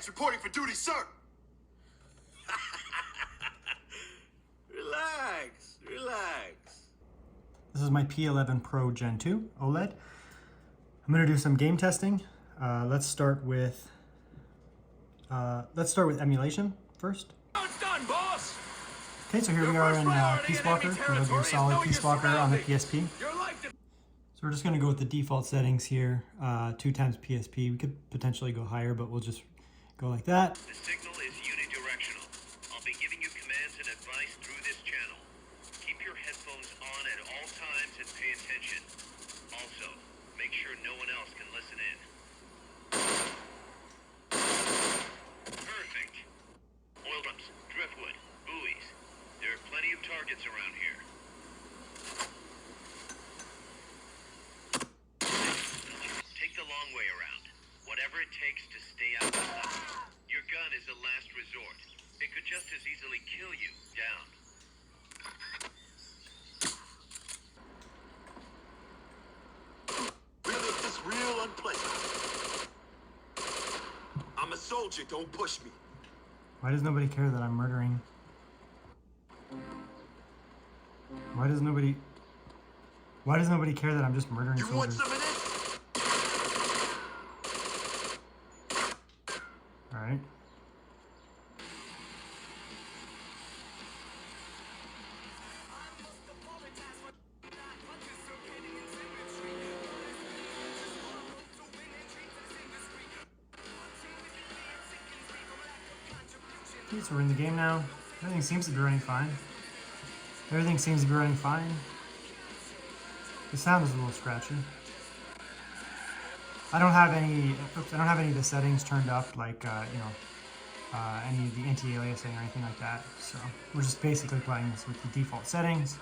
Gamecub's reporting for duty, sir. Relax, relax. This is my P11 Pro Gen 2 OLED. I'm going to do some game testing. Let's start with emulation first. It's done, boss. Okay, so here we are in Peacewalker. We're going to do a solid Peacewalker on the PSP. So we're just going to go with the default settings here, 2 times PSP. We could potentially go higher, but we'll just go like that. The signal is unidirectional. I'll be giving you commands and advice through this channel. Keep your headphones on at all times and pay attention. Also, make sure no one else can listen in. Perfect. Oil drums, driftwood, buoys. There are plenty of targets around here. Take the long way around. Whatever it takes to stay out of the sun. Your gun is a last resort. It could just as easily kill you. Down. We make this real unpleasant. I'm a soldier, don't push me. Why does nobody care that I'm murdering? Why does nobody care that I'm just murdering You want soldiers? some of this? Alright. Okay, so we're in the game now. Everything seems to be running fine. Everything seems to be running fine. The sound is a little scratchy. I don't have any of the settings turned up, like any of the anti-aliasing or anything like that. So we're just basically playing this with the default settings.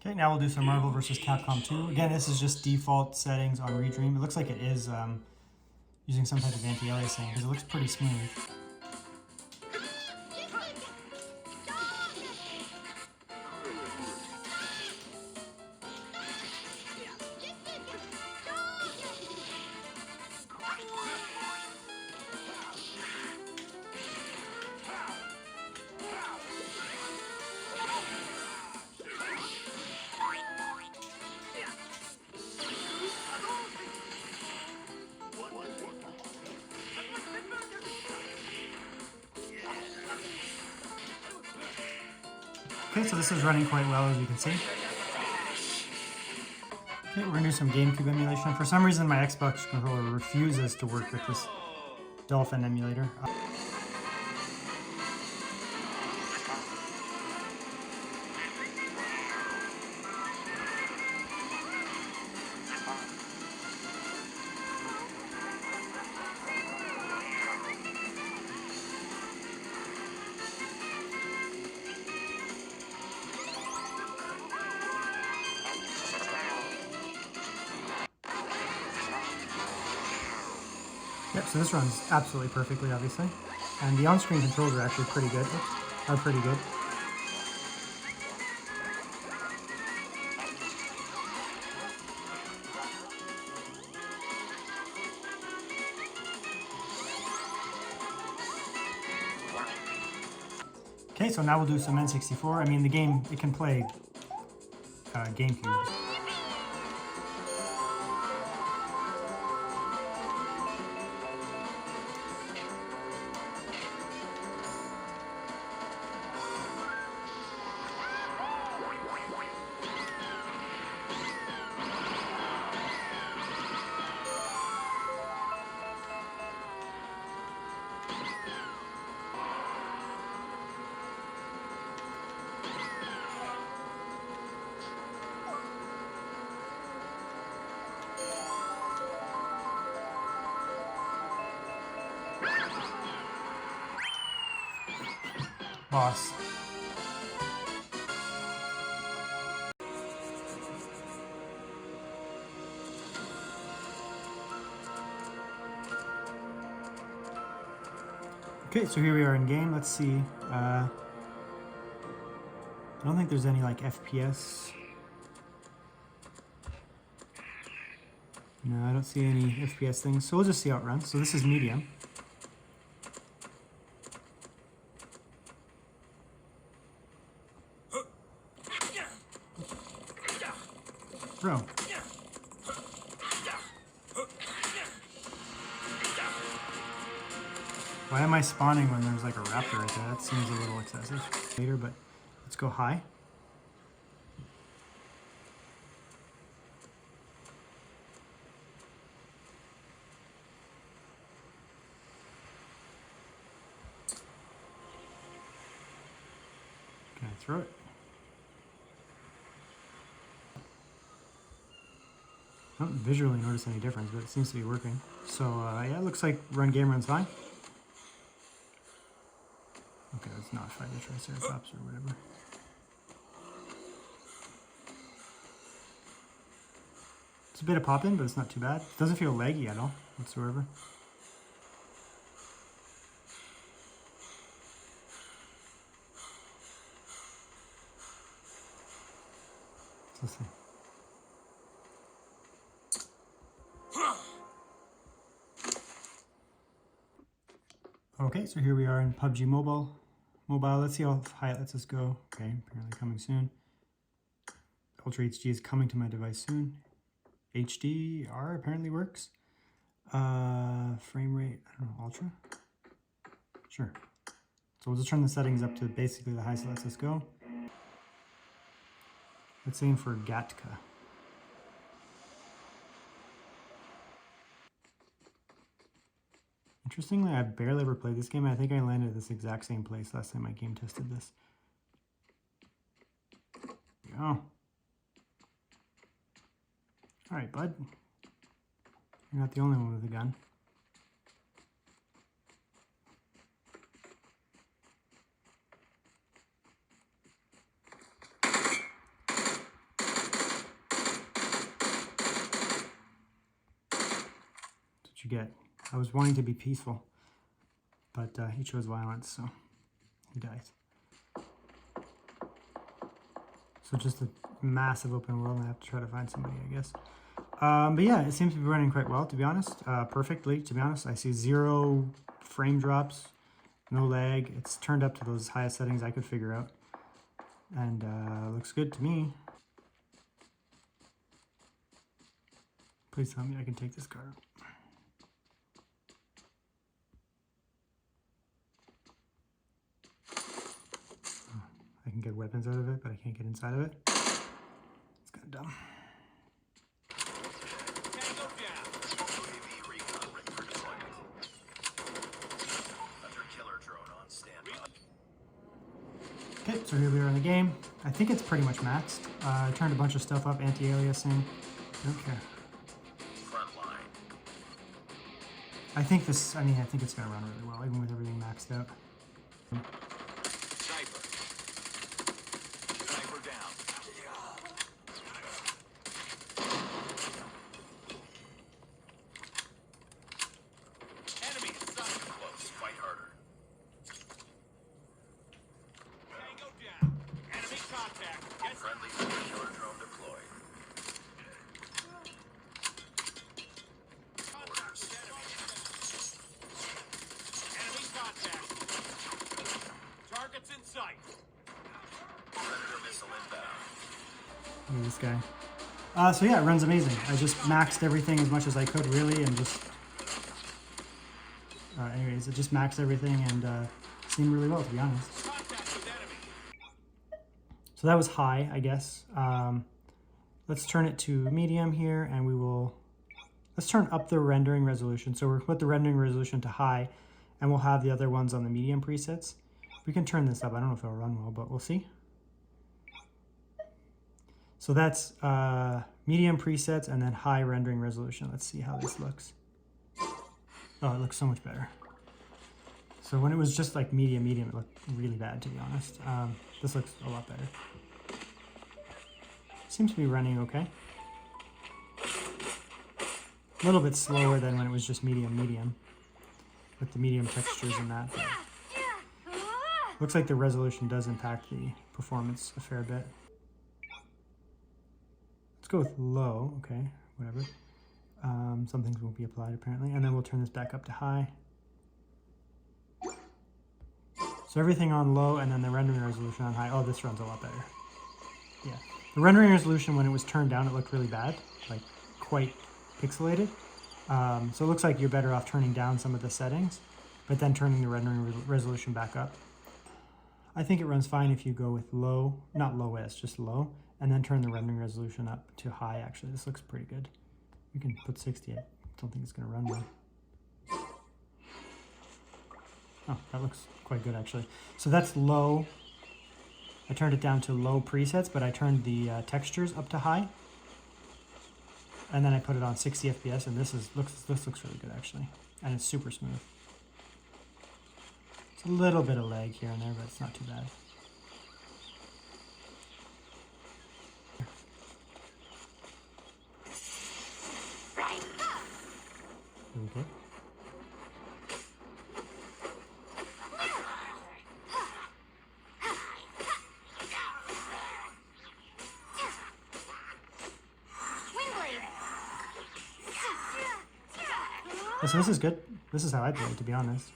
Okay, now we'll do some Marvel vs. Capcom 2. Again, this is just default settings on Redream. It looks like it is using some type of anti-aliasing because it looks pretty smooth. Okay, so this is running quite well, as you can see. Okay, we're going to do some GameCube emulation. For some reason, my Xbox controller refuses to work with this Dolphin emulator. Yep, so this runs absolutely perfectly, obviously. And the on-screen controls are actually pretty good. Are pretty good. Okay, so now we'll do some N64. I mean, the game, it can play Gamecube. Boss. Okay, so here we are in game. Let's see. I don't think there's any like FPS. No, I don't see any FPS things. So we'll just see how it runs. So this is medium. Bro. Why am I spawning when there's like a raptor right there? That seems a little excessive. Later, but let's go high. Can I throw it? I don't visually notice any difference, but it seems to be working. So yeah, it looks like game runs fine. Okay, let's not fight the Triceratops or whatever. It's a bit of popping, but it's not too bad. It doesn't feel laggy at all whatsoever. Let's see. Okay, so here we are in PUBG Mobile. Let's see how high it lets us go. Okay, apparently coming soon. Ultra HD is coming to my device soon. HDR apparently works. Frame rate, I don't know, ultra? Sure. So we'll just turn the settings up to basically the highest it lets us go. Let's aim for Gatka. Interestingly, I barely ever played this game. I think I landed at this exact same place last time I game tested this. Oh. Alright, bud. You're not the only one with a gun. That's what you get. I was wanting to be peaceful, but he chose violence, so he dies. So just a massive open world, and I have to try to find somebody, I guess. But yeah, it seems to be running quite well, to be honest. Perfectly, to be honest. I see 0 frame drops, no lag. It's turned up to those highest settings I could figure out. And looks good to me. Please tell me I can take this car. I can get weapons out of it, but I can't get inside of it. It's kind of dumb. Okay, so here we are in the game. I think it's pretty much maxed. I turned a bunch of stuff up, anti-aliasing. Don't care. I think it's gonna run really well, even with everything maxed out. Look at this guy. So yeah, it runs amazing. I just maxed everything as much as I could, really, and just... anyways, it just maxed everything and seemed really well, to be honest. So that was high, I guess. Let's turn it to medium here, and we will... Let's turn up the rendering resolution. So we'll put the rendering resolution to high, and we'll have the other ones on the medium presets. We can turn this up. I don't know if it'll run well, but we'll see. So that's medium presets and then high rendering resolution. Let's see how this looks. Oh, it looks so much better. So when it was just like medium, it looked really bad, to be honest. This looks a lot better. Seems to be running okay. A little bit slower than when it was just medium, with the medium textures and that. But Looks like the resolution does impact the performance a fair bit. Let's go with low, okay, whatever. Some things won't be applied apparently, and then we'll turn this back up to high. So everything on low, and then the rendering resolution on high. Oh, this runs a lot better. Yeah, the rendering resolution when it was turned down, it looked really bad, like quite pixelated. So it looks like you're better off turning down some of the settings, but then turning the rendering resolution back up. I think it runs fine if you go with low, not low S, just low, and then turn the rendering resolution up to high. Actually, this looks pretty good. You can put 60. I don't think it's going to run well. Oh, that looks quite good actually. So that's low. I turned it down to low presets, but I turned the textures up to high. And then I put it on 60 FPS, and this looks really good actually. And it's super smooth. It's a little bit of lag here and there, but it's not too bad. Okay. So this is good. This is how I play it, to be honest.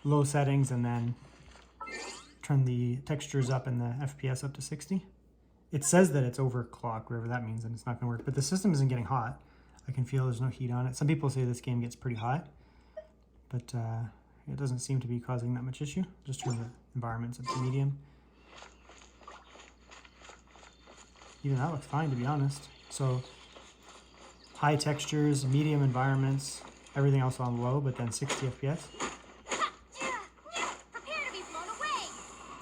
Low settings, and then turn the textures up and the FPS up to 60. It says that it's overclocked, whatever that means, and it's not going to work. But the system isn't getting hot. I can feel there's no heat on it. Some people say this game gets pretty hot, but it doesn't seem to be causing that much issue. Just turn the environments up to medium. Even that looks fine, to be honest. So high textures, medium environments, everything else on low, but then 60 FPS.